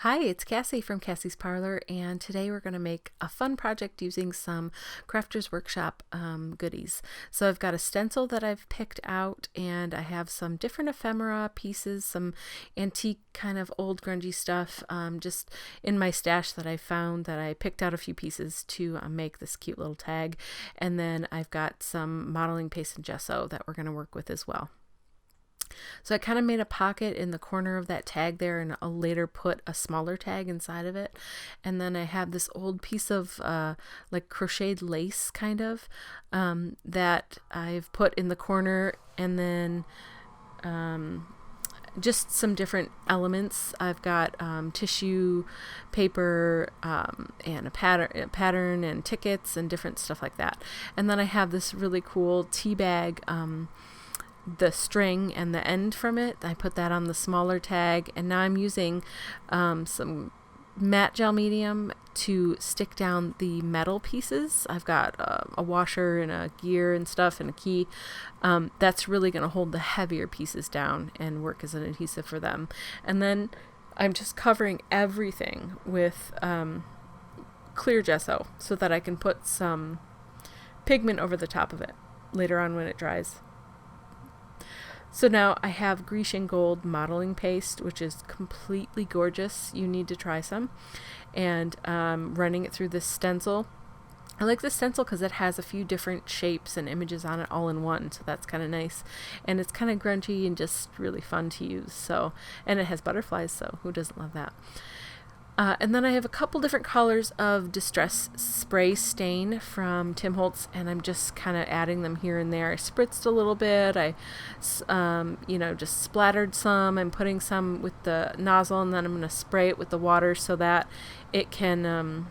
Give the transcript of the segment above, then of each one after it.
Hi, it's Cassie from Cassie's Parlor, and today we're going to make a fun project using some Crafters Workshop goodies. So I've got a stencil that I've picked out, and I have some different ephemera pieces, some antique kind of old grungy stuff just in my stash that I found that I picked out a few pieces to make this cute little tag. And then I've got some modeling paste and gesso that we're going to work with as well. So I kind of made a pocket in the corner of that tag there, and I'll later put a smaller tag inside of it. And then I have this old piece of like crocheted lace kind of that I've put in the corner, and then just some different elements. I've got tissue paper and a pattern and tickets and different stuff like that. And then I have this really cool tea bag, the string and the end from it. I put that on the smaller tag, and now I'm using some matte gel medium to stick down the metal pieces. I've got a washer and a gear and stuff and a key. That's really going to hold the heavier pieces down and work as an adhesive for them. And then I'm just covering everything with clear gesso so that I can put some pigment over the top of it later on when it dries. So now I have Grecian Gold modeling paste, which is completely gorgeous. You need to try some. And running it through this stencil. I like this stencil because it has a few different shapes and images on it all in one, so that's kind of nice. And it's kind of grungy and just really fun to use. So, and it has butterflies, so who doesn't love that? And then I have a couple different colors of Distress Spray Stain from Tim Holtz, and I'm just kind of adding them here and there. I spritzed a little bit. I, just splattered some. I'm putting some with the nozzle, and then I'm going to spray it with the water so that it can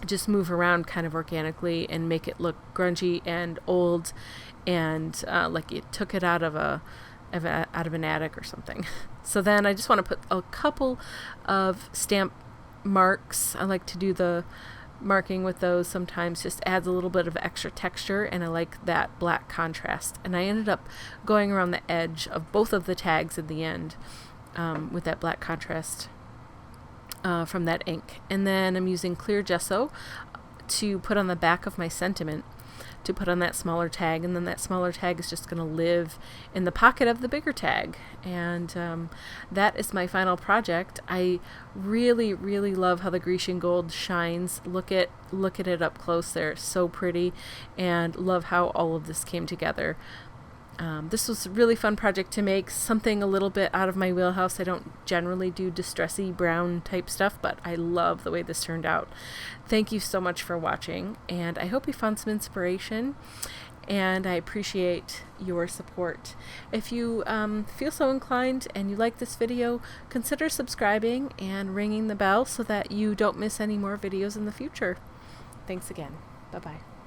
just move around kind of organically and make it look grungy and old and like you took it out of an attic or something. So then I just want to put a couple of stamp marks. I like to do the marking with those sometimes, just adds a little bit of extra texture, and I like that black contrast. And I ended up going around the edge of both of the tags at the end with that black contrast from that ink. And then I'm using clear gesso to put on the back of my sentiment to put on that smaller tag, and then that smaller tag is just going to live in the pocket of the bigger tag. And that is my final project. I really, really love how the Grecian Gold shines. Look at it up close there. So pretty, and love how all of this came together. This was a really fun project to make, something a little bit out of my wheelhouse. I don't generally do distressy brown type stuff, but I love the way this turned out. Thank you so much for watching, and I hope you found some inspiration, and I appreciate your support. If you feel so inclined and you like this video, consider subscribing and ringing the bell so that you don't miss any more videos in the future. Thanks again. Bye-bye.